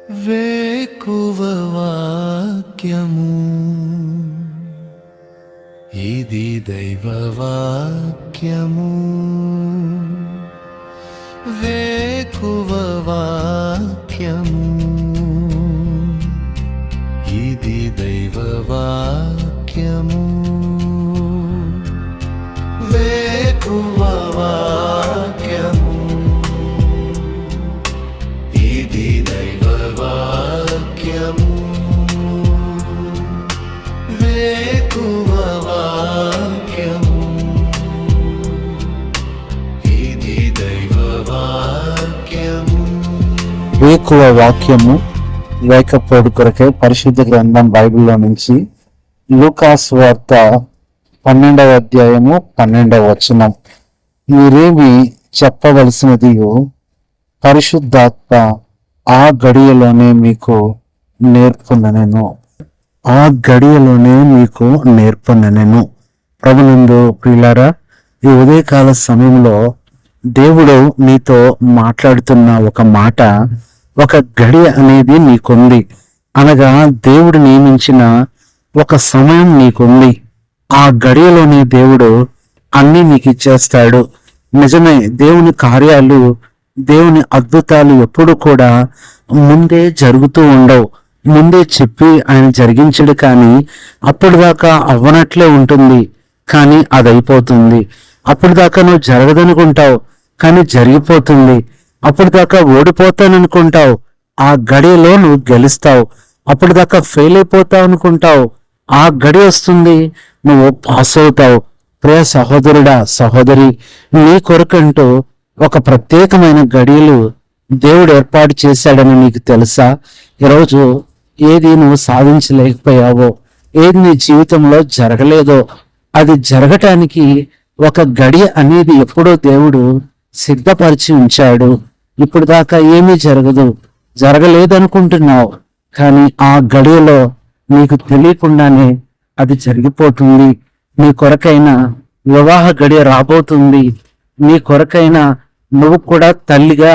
వేకువ వాక్యము ఇది దైవ వాక్యము. వేకువ వాక్యము ఇది దైవ వాక్యము. వేకువ వాక్యము ఇది దైవ వాక్యము. వేకువ వాక్యము ఇది దైవ వాక్యము. వేకువ వాక్యము లేకపోడు కొరకే పరిశుద్ధ గ్రంథం బైబిల్లో నుంచి లూకాసు వార్త 12వ అధ్యాయము 12వ వచనం. మీరేమి చెప్పవలసినది పరిశుద్ధాత్మ ఆ గడియలోనే మీకు నేర్పునెను. ఆ గడియలోనే మీకు నేర్పునెను. ప్రభునందు ప్రియులారా, ఈ ఉదయకాల సమయంలో దేవుడు నీతో మాట్లాడుతున్న ఒక మాట, ఒక గడియ అనేది నీకుంది. అనగా దేవుడు నియమించిన ఒక సమయం నీకుంది. ఆ గడియలోనే దేవుడు అన్ని నీకు ఇచ్చేస్తాడు. నిజమే, దేవుని కార్యాలు, దేవుని అద్భుతాలు ఎప్పుడు కూడా ముందే జరుగుతూ ఉండవు. ముందే చెప్పి ఆయన జరిగించడు, కానీ అప్పటిదాకా అవ్వనట్లే ఉంటుంది, కానీ అది అయిపోతుంది. అప్పటిదాకా నువ్వు జరగదనుకుంటావు, కానీ జరిగిపోతుంది. అప్పటిదాకా ఓడిపోతాననుకుంటావు, ఆ గడియలో నువ్వు గెలుస్తావు. అప్పటిదాకా ఫెయిల్ అయిపోతావు అనుకుంటావు, ఆ గడి వస్తుంది, నువ్వు పాస్ అవుతావు. ప్రియ సహోదరుడా, సహోదరి, నీ కొరకంటూ ఒక ప్రత్యేకమైన గడియలు దేవుడు ఏర్పాటు చేశాడని నీకు తెలుసా? ఈరోజు ఏది నువ్వు సాధించలేకపోయావో, ఏది నీ జీవితంలో జరగలేదో, అది జరగటానికి ఒక గడియ అనేది ఎప్పుడో దేవుడు సిద్ధపరిచి ఉంచాడు. ఇప్పుడు దాకా ఏమీ జరగలేదనుకుంటున్నావు, కానీ ఆ గడియలో నీకు తెలియకుండానే అది జరిగిపోతుంది. నీ కొరకైన వివాహ గడియ రాబోతుంది. నీ కొరకైన నువ్వు కూడా తల్లిగా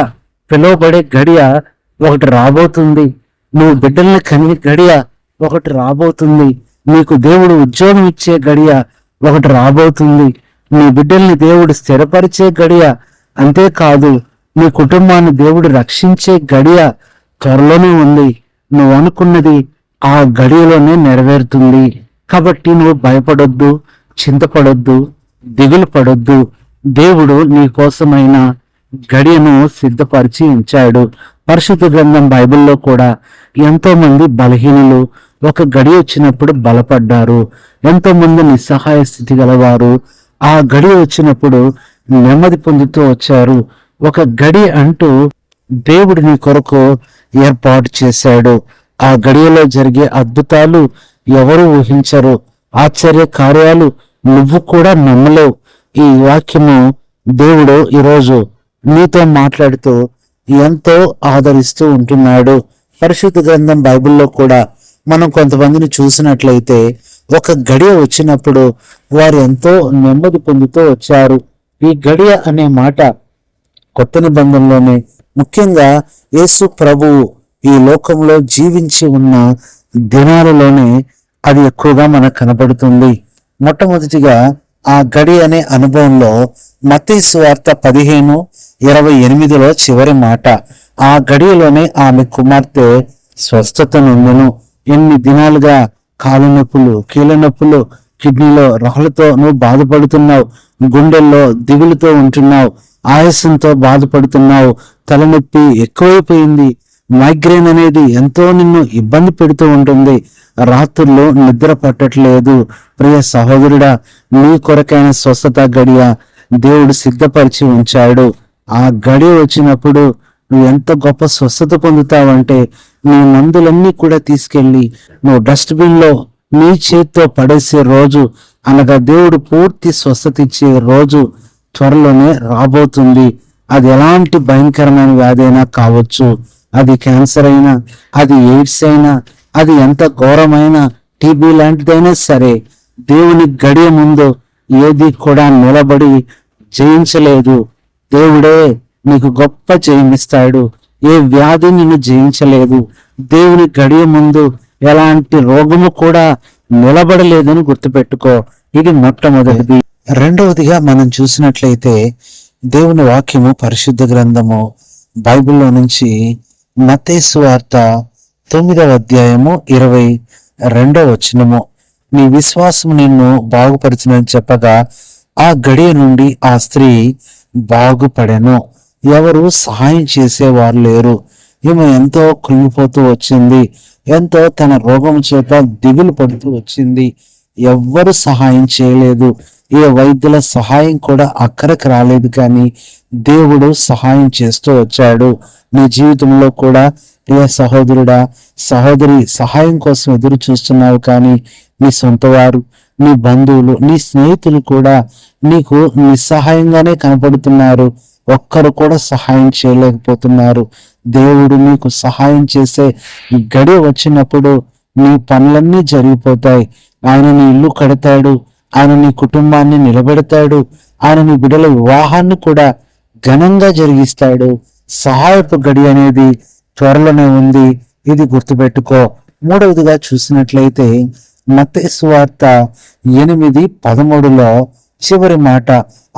పిలువబడే గడియ ఒకటి రాబోతుంది. నువ్వు బిడ్డల్ని కని గడియ ఒకటి రాబోతుంది. నీకు దేవుడు ఉద్యోగం ఇచ్చే గడియ ఒకటి రాబోతుంది. నీ బిడ్డల్ని దేవుడు స్థిరపరిచే గడియ, అంతేకాదు నీ కుటుంబాన్ని దేవుడు రక్షించే గడియ త్వరలోనే ఉంది. నువ్వు అనుకున్నది ఆ గడియలోనే నెరవేరుతుంది. కాబట్టి నువ్వు భయపడొద్దు, చింతపడొద్దు, దిగులు పడొద్దు. దేవుడు నీ కోసమైన గడియను సిద్ధపరిచి ఉంచాడు. పరిశుద్ధ గ్రంథం బైబిల్లో కూడా ఎంతో మంది బలహీనులు ఒక గడి వచ్చినప్పుడు బలపడ్డారు. ఎంతో మంది నిస్సహాయ స్థితి గలవారు ఆ గడి వచ్చినప్పుడు నెమ్మది పొందుతూ వచ్చారు. ఒక గడి అంటూ దేవుడు నీ కొరకు ఏర్పాటు చేశాడు. ఆ గడియలో జరిగే అద్భుతాలు ఎవరు ఊహించరు. ఆశ్చర్య కార్యాలు నువ్వు కూడా నమ్మలేవు. ఈ వాక్యము దేవుడు ఈరోజు నీతో మాట్లాడుతూ ఎంతో ఆదరిస్తూ ఉంటున్నాడు. పరిశుద్ధ గ్రంథం బైబిల్లో కూడా మనం కొంతమందిని చూసినట్లయితే ఒక గడియ వచ్చినప్పుడు వారు ఎంతో నెమ్మది పొందుతూ వచ్చారు. ఈ గడియ అనే మాట కొత్త నిబంధనలోనే, ముఖ్యంగా యేసు ప్రభువు ఈ లోకంలో జీవించి ఉన్న దినాలలోనే అది ఎక్కువగా మనకు కనబడుతుంది. మొట్టమొదటిగా ఆ గడి అనే అనుభవంలో మత్తయి సువార్త 15:28 చివరి మాట, ఆ గడియలోనే ఆమె కుమార్తె స్వస్థత నొందెను. ఎన్ని దినాలుగా కాలు నొప్పులు, కీళ్ళ నొప్పులు, కిడ్నీలో రాళ్లతో నువ్వు బాధపడుతున్నావు, గుండెల్లో దిగులుతో ఉంటున్నావు, ఆయాసంతో బాధపడుతున్నావు, తలనొప్పి ఎక్కువైపోయింది, మైగ్రేన్ అనేది ఎంతో నిన్ను ఇబ్బంది పెడుతూ ఉంటుంది, రాత్రుల్లో నిద్ర పట్టట్లేదు. ప్రియ సహోదరుడా, నీ కొరకైన స్వస్థత గడియ దేవుడు సిద్ధపరిచి ఉంచాడు. ఆ గడియ వచ్చినప్పుడు నువ్వు ఎంత గొప్ప స్వస్థత పొందుతావంటే, నీ మందులన్నీ కూడా తీసుకెళ్ళి నువ్వు డస్ట్బిన్ లో నీ చేతితో పడేసే రోజు, అనగా దేవుడు పూర్తి స్వస్థత ఇచ్చే రోజు త్వరలోనే రాబోతుంది. అది ఎలాంటి భయంకరమైన వ్యాధి అయినా కావచ్చు, అది క్యాన్సర్ అయినా, అది ఎయిడ్స్ అయినా, అది ఎంత ఘోరమైన టీబీ లాంటిదైనా సరే, దేవుని గడియ ముందు ఏది కూడా నిలబడి జయించలేదు. దేవుడే నీకు గొప్ప జయమిస్తాడు. ఏ వ్యాధి నిన్ను జయించలేదు. దేవుని గడియ ముందు ఎలాంటి రోగము కూడా నిలబడలేదని గుర్తుపెట్టుకో. ఇది మొట్టమొదటిది. రెండవదిగా మనం చూసినట్లయితే దేవుని వాక్యము, పరిశుద్ధ గ్రంథము బైబిల్లో నుంచి మత్తయి సువార్త 9వ అధ్యాయము 22వ వచనము, నీ విశ్వాసం నిన్ను బాగుపరిచినని చెప్పగా ఆ గడియ నుండి ఆ స్త్రీ బాగుపడెను. ఎవరు సహాయం చేసేవారు లేరు. ఈమె ఎంతో కృంగిపోతూ వచ్చింది, ఎంతో తన రోగం చేత దిగులు పడుతూ వచ్చింది. ఎవ్వరు సహాయం చేయలేదు. ఏ వైద్యుల సహాయం కూడా అక్కడికి రాలేదు. కానీ దేవుడు సహాయం చేస్తూ వచ్చాడు. నీ జీవితంలో కూడా ఏ సహోదరుడా, సహోదరి సహాయం కోసం ఎదురు చూస్తున్నావు. కానీ నీ సొంత వారు, నీ బంధువులు, నీ స్నేహితులు కూడా నీకు నిస్సహాయంగానే కనపడుతున్నారు. ఒక్కరు కూడా సహాయం చేయలేకపోతున్నారు. దేవుడు నీకు సహాయం చేసే గడియ వచ్చినప్పుడు నీ పనులన్నీ జరిగిపోతాయి. ఆయన నీ ఇల్లు కడతాడు, ఆయన నీ కుటుంబాన్ని నిలబెడతాడు, ఆయన నీ బిడ్డల వివాహాన్ని కూడా ఘనంగా జరిగిస్తాడు. సహాయపు గడి అనేది త్వరలోనే ఉంది. ఇది గుర్తుపెట్టుకో. మూడవదిగా చూసినట్లయితే మత్తయి సువార్త 8:13లో చివరి మాట,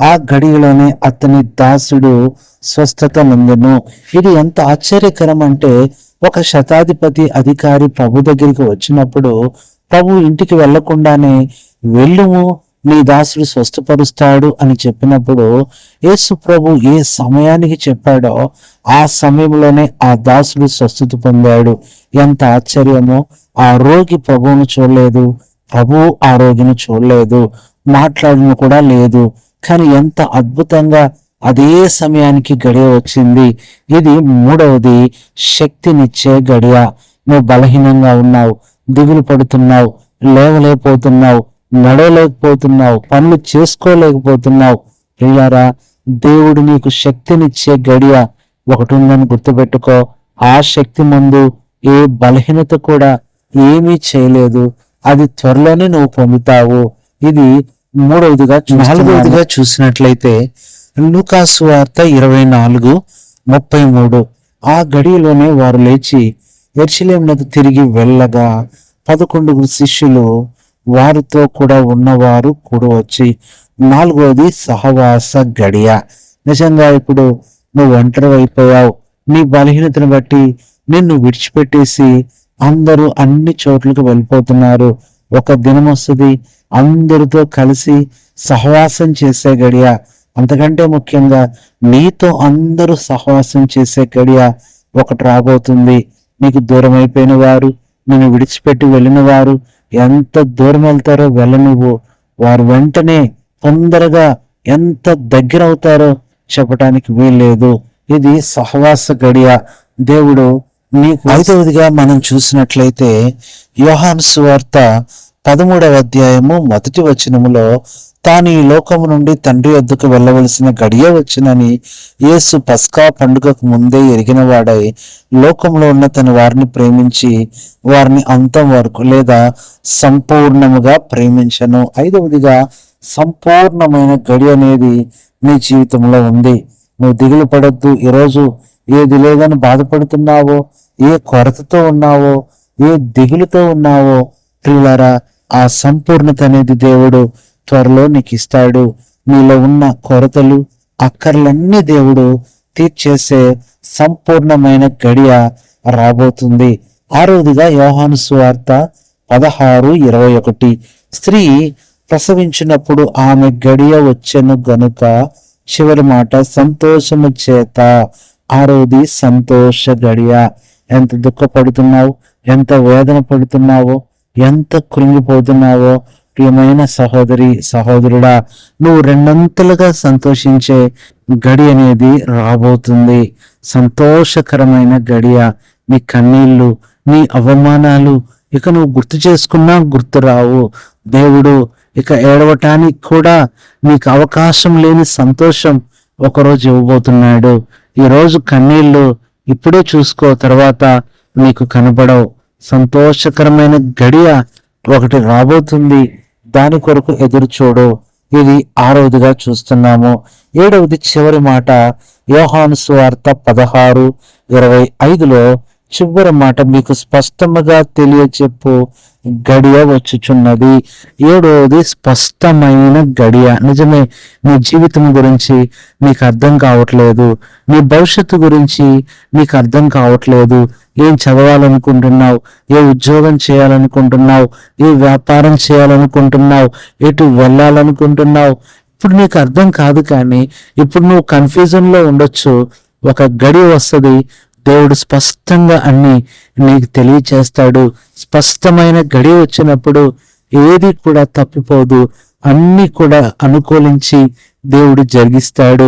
ఆ గడియలోనే అతని దాసుడు స్వస్థత నొందెను. ఇది ఎంత ఆశ్చర్యకరం అంటే, ఒక శతాధిపతి అధికారి ప్రభు దగ్గరికి వచ్చినప్పుడు ప్రభు ఇంటికి వెళ్లకుండానే వెళ్ళుము, నీ దాసుడు స్వస్థపరుస్తాడు అని చెప్పినప్పుడు యేసు ప్రభు ఏ సమయానికి చెప్పాడో ఆ సమయంలోనే ఆ దాసుడు స్వస్థత పొందాడు. ఎంత ఆశ్చర్యమో! ఆ రోగి ప్రభువును చూడలేదు, ప్రభువు ఆ రోగిని చూడలేదు, మాట్లాడను కూడా లేదు. కానీ ఎంత అద్భుతంగా అదే సమయానికి గడియ వచ్చింది. ఇది మూడవది, శక్తినిచ్చే గడియ. నువ్వు బలహీనంగా ఉన్నావు, దిగులు పడుతున్నావు, లేవలేకపోతున్నావు, నడవలేకపోతున్నావు, పనులు చేసుకోలేకపోతున్నావు. ప్రియులారా, దేవుడు నీకు శక్తినిచ్చే గడియ ఒకటి ఉందని గుర్తుపెట్టుకో. ఆ శక్తి ముందు ఏ బలహీనత కూడా ఏమీ చేయలేదు. అది త్వరలోనే నువ్వు పొందుతావు. ఇది మూడవదిగా. నాలుగవదిగా చూసినట్లయితే లూకా సువార్త 24:33, ఆ గడియలోనే వారు లేచి యెరూషలేమునకు తిరిగి వెళ్ళగా 11 శిష్యులు వారితో కూడా ఉన్నవారు కూడా వచ్చి. నాలుగవది, సహవాస గడియ. నిజంగా ఇప్పుడు నువ్వు ఒంటరి అయిపోయావు. నీ బలహీనతను బట్టి నిన్ను విడిచిపెట్టేసి అందరూ అన్ని చోట్లకు వెళ్ళిపోతున్నారు. ఒక దినం వస్తుంది అందరితో కలిసి సహవాసం చేసే గడియ. అంతకంటే ముఖ్యంగా నీతో అందరూ సహవాసం చేసే గడియ ఒకటి రాబోతుంది. నీకు దూరం అయిపోయిన వారు, నిన్ను విడిచిపెట్టి వెళ్ళిన వారు ఎంత దూరం వెళ్తారో వెళ్ళనివ్వు. వారు వెంటనే తొందరగా ఎంత దగ్గర అవుతారో చెప్పడానికి వీల్లేదు. ఇది సహవాస గడియ. దేవుడు నీకు. ఐదవదిగా మనం చూసినట్లయితే యోహాను సువార్త 13వ అధ్యాయము 1వ వచనములో, తాను ఈ లోకము నుండి తండ్రి వద్దకు వెళ్ళవలసిన గడియ వచ్చినని యేసు పస్కా పండుగకు ముందే ఎరిగిన వాడై లోకంలో ఉన్న తన వారిని ప్రేమించి వారిని అంతం వరకు లేదా సంపూర్ణముగా ప్రేమించను. ఐదవదిగా, సంపూర్ణమైన గడి అనేది నీ జీవితంలో ఉంది. నువ్వు దిగులు పడొద్దు. ఈరోజు ఏది లేదని బాధపడుతున్నావో, ఏ కొరతతో ఉన్నావో, ఏ దిగులుతో ఉన్నావో, ప్రియులారా, ఆ సంపూర్ణత అనేది దేవుడు త్వరలో నీకు ఇస్తాడు. నీలో ఉన్న కొరతలు, అక్కర్లన్నీ దేవుడు తీర్చేసే సంపూర్ణమైన గడియ రాబోతుంది. ఆరవదిగా యోహాను సువార్త 16:21, స్త్రీ ప్రసవించినప్పుడు ఆమె గడియ వచ్చెను గనుక, చివరి మాట, సంతోషము చేత. ఆరవది, సంతోష గడియ. ఎంత దుఃఖపడుతున్నావు, ఎంత వేదన పడుతున్నావో, ఎంత కృంగిపోతున్నావో, ప్రియమైన సహోదరి సహోదరుడా, నువ్వు రెండంతలుగా సంతోషించే గడి అనేది రాబోతుంది. సంతోషకరమైన గడియ. నీ కన్నీళ్లు, నీ అవమానాలు ఇక నువ్వు గుర్తు చేసుకున్నా గుర్తు రావు. దేవుడు ఇక ఏడవటానికి కూడా నీకు అవకాశం లేని సంతోషం ఒకరోజు ఇవ్వబోతున్నాడు. ఈరోజు కన్నీళ్లు ఇప్పుడే చూసుకో, తర్వాత నీకు కనబడవు. సంతోషకరమైన గడియ ఒకటి రాబోతుంది. దాని కొరకు ఎదురు చూడు. ఇది ఆరవదిగా చూస్తున్నాము. ఏడవది, చివరి మాట యోహాను సువార్త 16:25లో, చివరి మాట మీకు స్పష్టముగా తెలియచెప్పు గడియ వచ్చుచున్నది. ఏడవది స్పష్టమైన గడియ. నిజమే, నీ జీవితం గురించి నీకు అర్థం కావట్లేదు, నీ భవిష్యత్తు గురించి నీకు అర్థం కావట్లేదు. ఏం చదవాలనుకుంటున్నావు, ఏ ఉద్యోగం చేయాలనుకుంటున్నావు, ఏ వ్యాపారం చేయాలనుకుంటున్నావు, ఎటు వెళ్ళాలనుకుంటున్నావు, ఇప్పుడు నీకు అర్థం కాదు. కానీ ఇప్పుడు నువ్వు కన్ఫ్యూజన్లో ఉండొచ్చు. ఒక గడి వస్తుంది, దేవుడు స్పష్టంగా అన్ని నీకు తెలియచేస్తాడు. స్పష్టమైన గడి వచ్చినప్పుడు ఏది కూడా తప్పిపోదు, అన్ని కూడా అనుకూలించి దేవుడు జరిగిస్తాడు.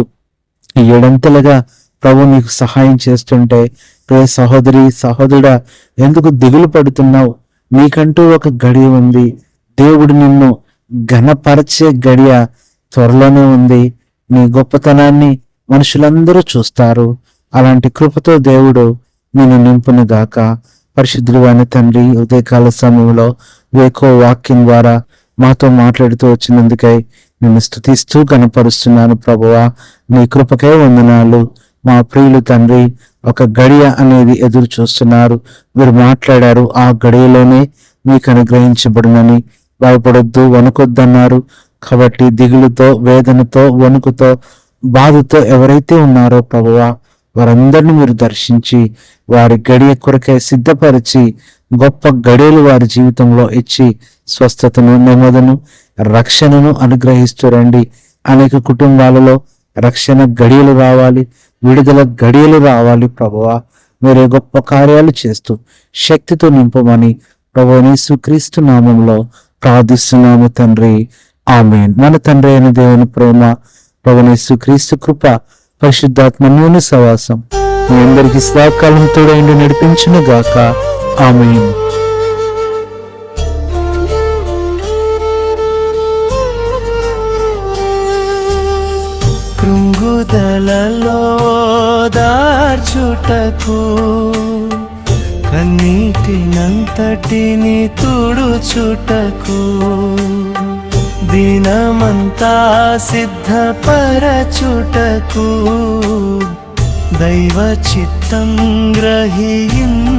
ఏడంతలుగా ప్రభు నీకు సహాయం చేస్తుంటే, ప్రియ సహోదరి సహోదరుడా, ఎందుకు దిగులు పడుతున్నావు? నీకంటూ ఒక గడియ ఉంది. దేవుడు నిన్ను ఘనపరచే గడియ త్వరలోనే ఉంది. నీ గొప్పతనాన్ని మనుషులందరూ చూస్తారు. అలాంటి కృపతో దేవుడు నిన్ను నింపును గాక. పరిశుద్ధుడు అయిన తండ్రి, ఉదయకాల సమయంలో వేకో వాక్యం ద్వారా మాతో మాట్లాడుతూ వచ్చినందుకై నిన్ను స్తుతిస్తూ కనపరుస్తున్నాను ప్రభువా. నీ కృపకై వందనాలు. మా ప్రియులు తండ్రి, ఒక గడియ అనేది ఎదురు చూస్తున్నారు. మీరు మాట్లాడారు, ఆ గడియలోనే మీకు అనుగ్రహించబడునని. భయపడొద్దు, వణుకొద్దన్నారు. కాబట్టి దిగులుతో, వేదనతో, వణుకుతో, బాధతో ఎవరైతే ఉన్నారో ప్రభువా, వారందరినీ మీరు దర్శించి వారి గడియ కొరకై సిద్ధపరిచి గొప్ప గడియలు వారి జీవితంలో ఇచ్చి స్వస్థతను, నెమ్మదిను, రక్షణను అనుగ్రహిస్తూ రండి. అనేక కుటుంబాలలో రక్షణ గడియలు రావాలి, విడుదల గడియలు రావాలి ప్రభువా. మీరే గొప్ప కార్యాలు చేస్తూ శక్తితో నింపమని ప్రభువా యేసుక్రీస్తు నామంలో ప్రార్థిస్తున్నాము తండ్రి, ఆమేన్. మన తండ్రి అయిన దేవుని ప్రేమ, ప్రభువా యేసుక్రీస్తు కృప, పరిశుద్ధాత్మ సవాసం మీ అందరికీ సదాకాలం తోడైండి నడిపించును గాక. ఆమేన్. కృంగుదలలో దార్చుటకు, కన్నీటినంతటిని తుడుచుటకు, దినమంతా సిద్ధపరచుటకు, దైవ చిత్తం గ్రహించుటకు,